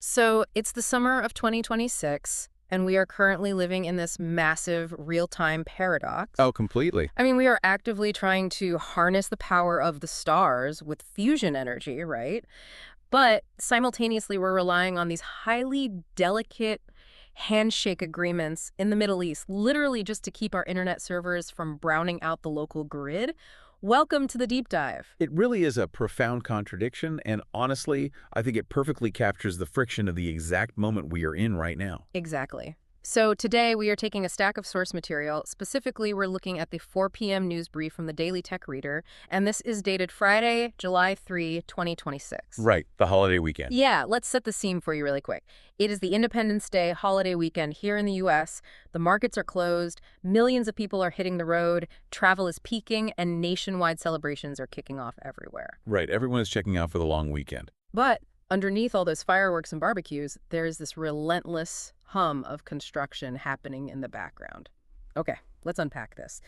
So it's the summer of 2026, and we are currently living in this massive real-time paradox. Oh, completely. I mean, we are actively trying to harness the power of the stars with fusion energy, right? But simultaneously, we're relying on these highly delicate handshake agreements in the Middle East, literally just to keep our internet servers from browning out the local grid. Welcome to the deep dive. It really is a profound contradiction, and honestly, I think it perfectly captures the friction of the exact moment we are in right now. Exactly. So today we are taking a stack of source material. Specifically, we're looking at the 4 p.m. news brief from the Daily Tech Reader, and this is dated Friday, July 3, 2026. Right, the holiday weekend. Yeah, let's set the scene for you really quick. It is the Independence Day holiday weekend here in the U.S. The markets are closed, millions of people are hitting the road, travel is peaking, and nationwide celebrations are kicking off everywhere. Right, everyone is checking out for the long weekend. But underneath all those fireworks and barbecues, there's this relentless hum of construction happening in the background. Okay, let's unpack this.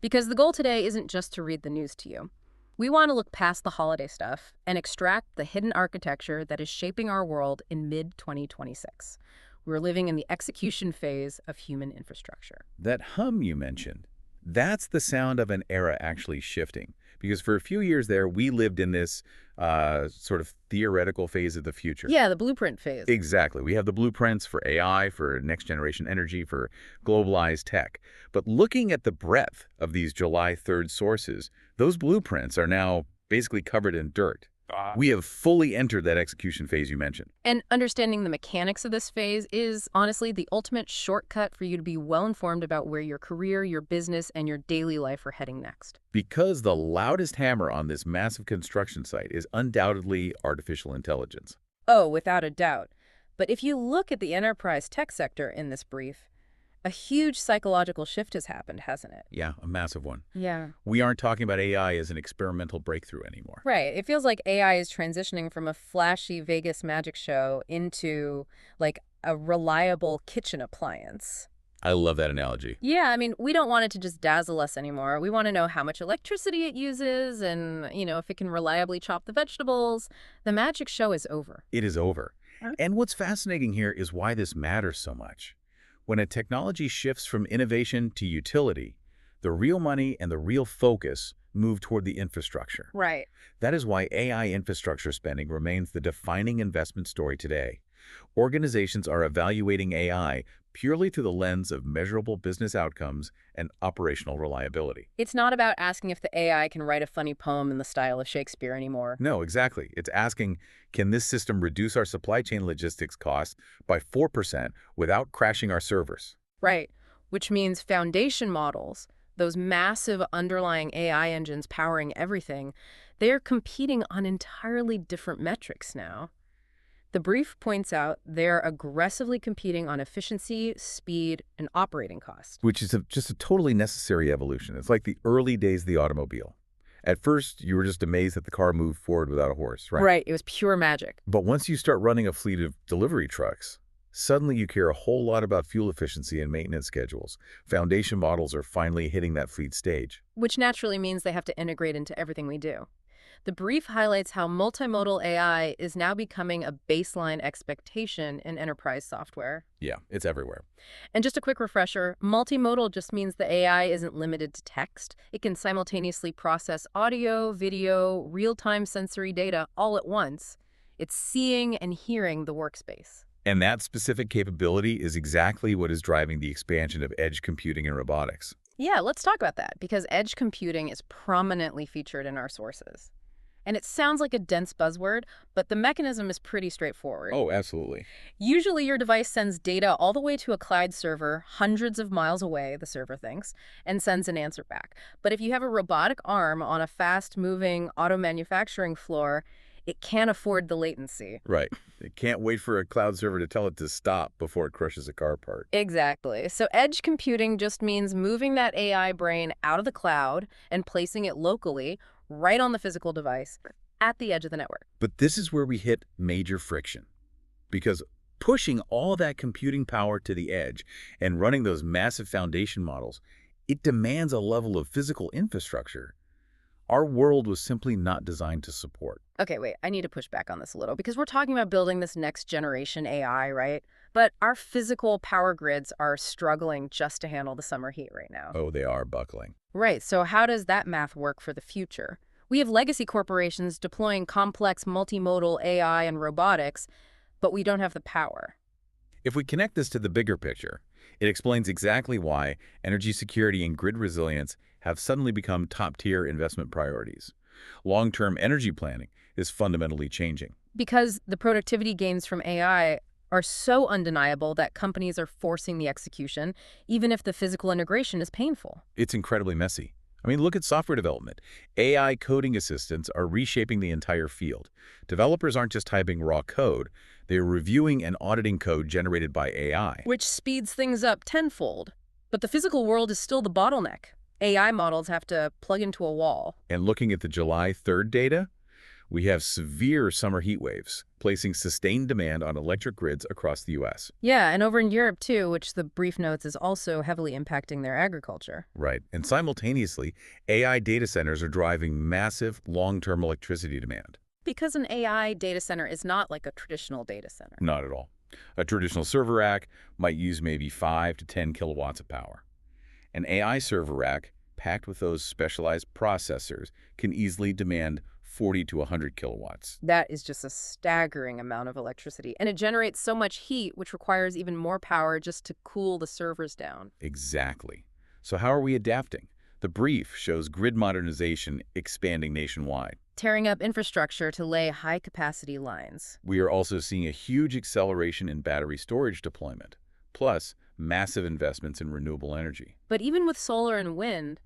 Because the goal today isn't just to read the news to you. We want to look past the holiday stuff and extract the hidden architecture that is shaping our world in mid-2026. We're living in the execution phase of human infrastructure. That hum you mentioned, that's the sound of an era actually shifting. Because for a few years there, we lived in this sort of theoretical phase of the future. Yeah, the blueprint phase. Exactly. We have the blueprints for AI, for next-generation energy, for globalized tech. But looking at the breadth of these July 3rd sources, those blueprints are now basically covered in dirt. We have fully entered that execution phase you mentioned. And understanding the mechanics of this phase is, honestly, the ultimate shortcut for you to be well-informed about where your career, your business, and your daily life are heading next. Because the loudest hammer on this massive construction site is undoubtedly artificial intelligence. Oh, without a doubt. But if you look at the enterprise tech sector in this brief, a huge psychological shift has happened, hasn't it? Yeah, a massive one. Yeah. We aren't talking about AI as an experimental breakthrough anymore. Right. It feels like AI is transitioning from a flashy Vegas magic show into, like, a reliable kitchen appliance. I love that analogy. Yeah, I mean, we don't want it to just dazzle us anymore. We want to know how much electricity it uses and, if it can reliably chop the vegetables. The magic show is over. It is over. Huh? And what's fascinating here is why this matters so much. When a technology shifts from innovation to utility, the real money and the real focus move toward the infrastructure. Right. That is why AI infrastructure spending remains the defining investment story today. Organizations are evaluating AI purely through the lens of measurable business outcomes and operational reliability. It's not about asking if the AI can write a funny poem in the style of Shakespeare anymore. No, exactly. It's asking, can this system reduce our supply chain logistics costs by 4% without crashing our servers? Right. Which means foundation models, those massive underlying AI engines powering everything, they're competing on entirely different metrics now. The brief points out they're aggressively competing on efficiency, speed, and operating costs. Which is just a totally necessary evolution. It's like the early days of the automobile. At first, you were just amazed that the car moved forward without a horse, right? Right. It was pure magic. But once you start running a fleet of delivery trucks, suddenly you care a whole lot about fuel efficiency and maintenance schedules. Foundation models are finally hitting that fleet stage. Which naturally means they have to integrate into everything we do. The brief highlights how multimodal AI is now becoming a baseline expectation in enterprise software. Yeah, it's everywhere. And just a quick refresher, multimodal just means the AI isn't limited to text. It can simultaneously process audio, video, real-time sensory data all at once. It's seeing and hearing the workspace. And that specific capability is exactly what is driving the expansion of edge computing and robotics. Yeah, let's talk about that, because edge computing is prominently featured in our sources. And it sounds like a dense buzzword, but the mechanism is pretty straightforward. Oh, absolutely. Usually your device sends data all the way to a cloud server hundreds of miles away, the server thinks, and sends an answer back. But if you have a robotic arm on a fast-moving auto manufacturing floor, it can't afford the latency. Right. It can't wait for a cloud server to tell it to stop before it crushes a car part. Exactly. So edge computing just means moving that AI brain out of the cloud and placing it locally, right on the physical device, at the edge of the network. But this is where we hit major friction. Because pushing all that computing power to the edge and running those massive foundation models, it demands a level of physical infrastructure. our world was simply not designed to support. Okay, wait, I need to push back on this a little because we're talking about building this next generation AI, right? But our physical power grids are struggling just to handle the summer heat right now. Oh, they are buckling. Right, so how does that math work for the future? We have legacy corporations deploying complex multimodal AI and robotics, but we don't have the power. If we connect this to the bigger picture, it explains exactly why energy security and grid resilience have suddenly become top-tier investment priorities. Long-term energy planning is fundamentally changing. Because the productivity gains from AI are so undeniable that companies are forcing the execution, even if the physical integration is painful. It's incredibly messy. I mean, look at software development. AI coding assistants are reshaping the entire field. Developers aren't just typing raw code, they're reviewing and auditing code generated by AI. Which speeds things up tenfold. But the physical world is still the bottleneck. AI models have to plug into a wall. And looking at the July 3rd data, we have severe summer heat waves, placing sustained demand on electric grids across the U.S. Yeah, and over in Europe too, which the brief notes is also heavily impacting their agriculture. Right. And simultaneously, AI data centers are driving massive long-term electricity demand. Because an AI data center is not like a traditional data center. Not at all. A traditional server rack might use maybe 5 to 10 kilowatts of power. An AI server rack, packed with those specialized processors, can easily demand 40 to 100 kilowatts. That is just a staggering amount of electricity. And it generates so much heat, which requires even more power just to cool the servers down. Exactly. So how are we adapting? The brief shows grid modernization expanding nationwide. Tearing up infrastructure to lay high-capacity lines. We are also seeing a huge acceleration in battery storage deployment, plus massive investments in renewable energy. But even with solar and wind,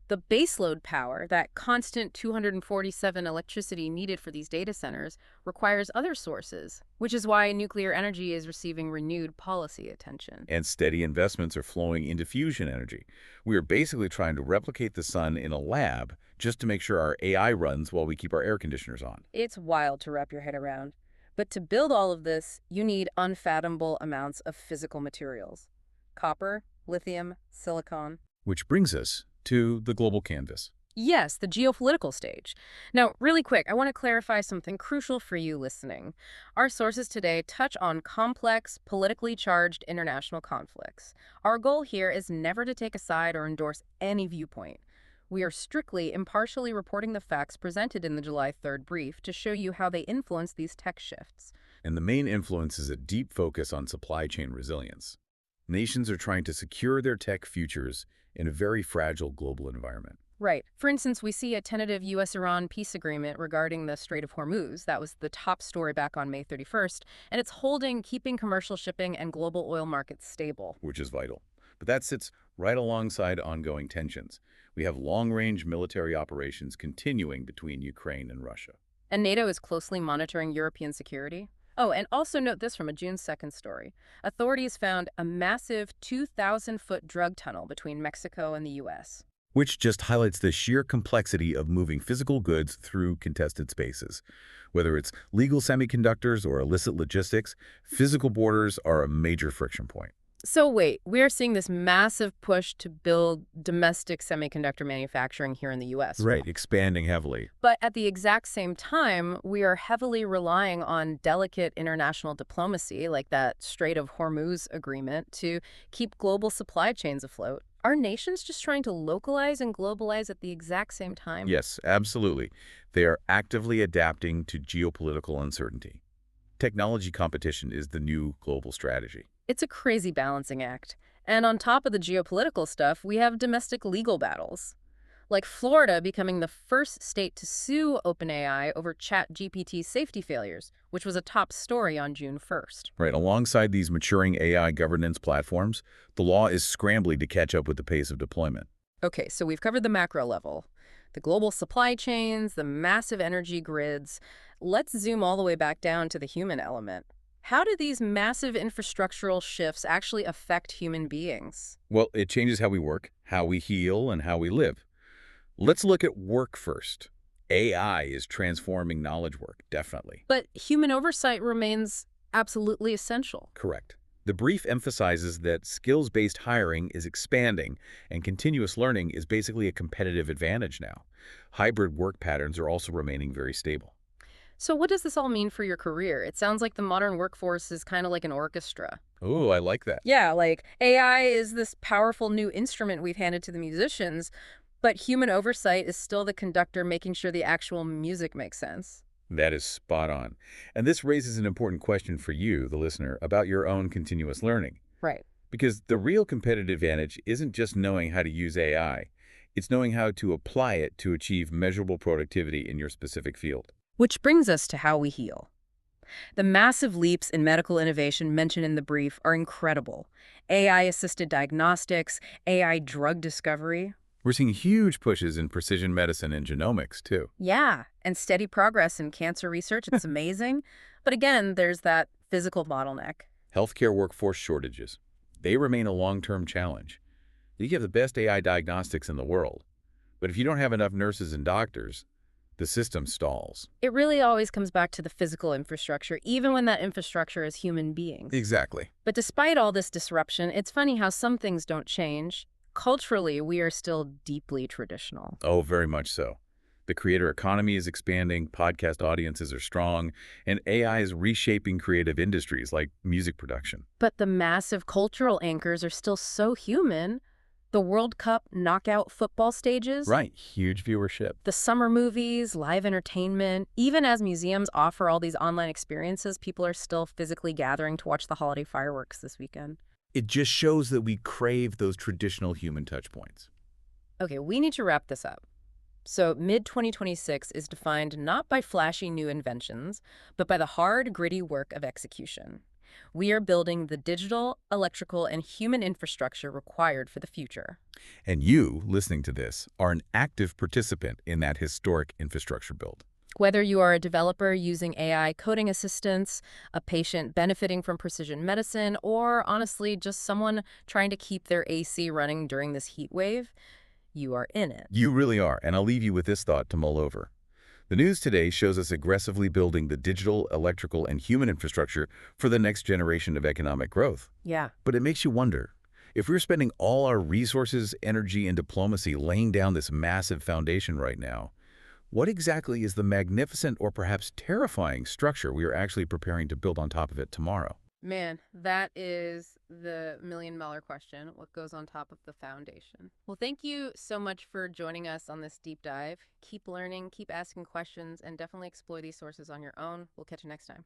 the baseload power, that constant 247 electricity needed for these data centers, requires other sources, which is why nuclear energy is receiving renewed policy attention. And steady investments are flowing into fusion energy. We are basically trying to replicate the sun in a lab just to make sure our AI runs while we keep our air conditioners on. It's wild to wrap your head around. But to build all of this, you need unfathomable amounts of physical materials. Copper, lithium, silicon. Which brings us to the global canvas. Yes, the geopolitical stage. Now, really quick, I want to clarify something crucial for you listening. Our sources today touch on complex, politically charged international conflicts. Our goal here is never to take a side or endorse any viewpoint. We are strictly impartially reporting the facts presented in the July 3rd brief to show you how they influence these tech shifts. And the main influence is a deep focus on supply chain resilience. Nations are trying to secure their tech futures in a very fragile global environment. Right. For instance, we see a tentative U.S.-Iran peace agreement regarding the Strait of Hormuz. That was the top story back on May 31st, and it's keeping commercial shipping and global oil markets stable. Which is vital. But that sits right alongside ongoing tensions. We have long-range military operations continuing between Ukraine and Russia. And NATO is closely monitoring European security. Oh, and also note this from a June 2nd story. Authorities found a massive 2,000-foot drug tunnel between Mexico and the U.S. Which just highlights the sheer complexity of moving physical goods through contested spaces. Whether it's legal semiconductors or illicit logistics, physical borders are a major friction point. So wait, we're seeing this massive push to build domestic semiconductor manufacturing here in the U.S. Right, expanding heavily. But at the exact same time, we are heavily relying on delicate international diplomacy, like that Strait of Hormuz agreement, to keep global supply chains afloat. Are nations just trying to localize and globalize at the exact same time? Yes, absolutely. They are actively adapting to geopolitical uncertainty. Technology competition is the new global strategy. It's a crazy balancing act. And on top of the geopolitical stuff, we have domestic legal battles. Like Florida becoming the first state to sue OpenAI over ChatGPT safety failures, which was a top story on June 1st. Right, alongside these maturing AI governance platforms, the law is scrambling to catch up with the pace of deployment. Okay, so we've covered the macro level, the global supply chains, the massive energy grids. Let's zoom all the way back down to the human element. How do these massive infrastructural shifts actually affect human beings? Well, it changes how we work, how we heal, and how we live. Let's look at work first. AI is transforming knowledge work, definitely. But human oversight remains absolutely essential. Correct. The brief emphasizes that skills-based hiring is expanding and continuous learning is basically a competitive advantage now. Hybrid work patterns are also remaining very stable. So what does this all mean for your career? It sounds like the modern workforce is kind of like an orchestra. Oh, I like that. Yeah, like AI is this powerful new instrument we've handed to the musicians, but human oversight is still the conductor making sure the actual music makes sense. That is spot on. And this raises an important question for you, the listener, about your own continuous learning. Right. Because the real competitive advantage isn't just knowing how to use AI, it's knowing how to apply it to achieve measurable productivity in your specific field. Which brings us to how we heal. The massive leaps in medical innovation mentioned in the brief are incredible. AI-assisted diagnostics, AI drug discovery. We're seeing huge pushes in precision medicine and genomics, too. Yeah, and steady progress in cancer research. It's amazing. But again, there's that physical bottleneck. Healthcare workforce shortages. They remain a long-term challenge. You have the best AI diagnostics in the world, but if you don't have enough nurses and doctors, the system stalls. It really always comes back to the physical infrastructure, even when that infrastructure is human beings. Exactly. But despite all this disruption, it's funny how some things don't change. Culturally, we are still deeply traditional. Oh, very much so. The creator economy is expanding, podcast audiences are strong, and AI is reshaping creative industries like music production. But the massive cultural anchors are still so human. The World Cup knockout football stages, Right, huge viewership. the summer movies, live entertainment. Even as museums offer all these online experiences, people are still physically gathering to watch the holiday fireworks this weekend. It just shows that we crave those traditional human touch points. Okay, we need to wrap this up. So mid-2026 is defined not by flashy new inventions, but by the hard, gritty work of execution. We are building the digital, electrical, and human infrastructure required for the future. And you, listening to this, are an active participant in that historic infrastructure build. Whether you are a developer using AI coding assistance, a patient benefiting from precision medicine, or honestly, just someone trying to keep their AC running during this heat wave, you are in it. You really are, and I'll leave you with this thought to mull over. The news today shows us aggressively building the digital, electrical, and human infrastructure for the next generation of economic growth. Yeah. But it makes you wonder, if we're spending all our resources, energy, and diplomacy laying down this massive foundation right now, what exactly is the magnificent or perhaps terrifying structure we are actually preparing to build on top of it tomorrow? Man, that is the million-dollar question. What goes on top of the foundation? Well, thank you so much for joining us on this deep dive. Keep learning, keep asking questions, and definitely explore these sources on your own. We'll catch you next time.